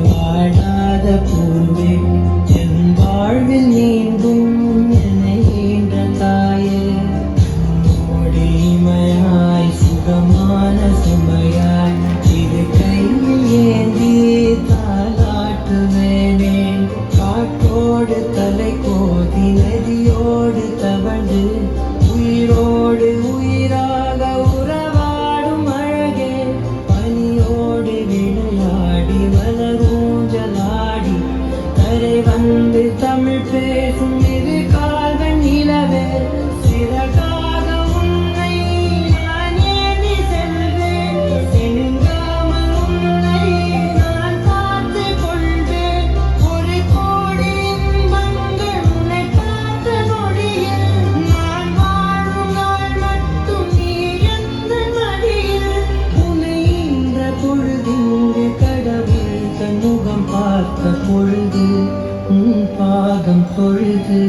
வாடாத பூவே என் வாழ்வில் நீங்கும் நினைந்த தாயே ஓடிமையாய் சுகமான சுமையாய் இது கையில் ஏந்தி தாலாட்டுவேனே காட்டோடு தலை கோதி நதியோடு தவழ்ந்து உயிரோடு உயிராக உறவாடும் அழகே பனியோடு விளையாடி மலரூஞ்சலாடி கரை வந்து தமிழ் பேசும் இரு கால்கள் நிலவே சிறகாக உன்னை நான் ஏந்தி செல்வேன் செலுங்காமல் உன்னை நான் காத்து கொள்வேன் ஒரு கோடி இன்பங்கள் உன்னை பார்த்த நொடியில் நான் வாழும் நாள் மட்டும் நீ எந்த மடியில் உன்னை இன்ற பொழுதிங்கு கடவுள் தன் முகம் பார்த்த பொழுது உன் பாதம் தொழுது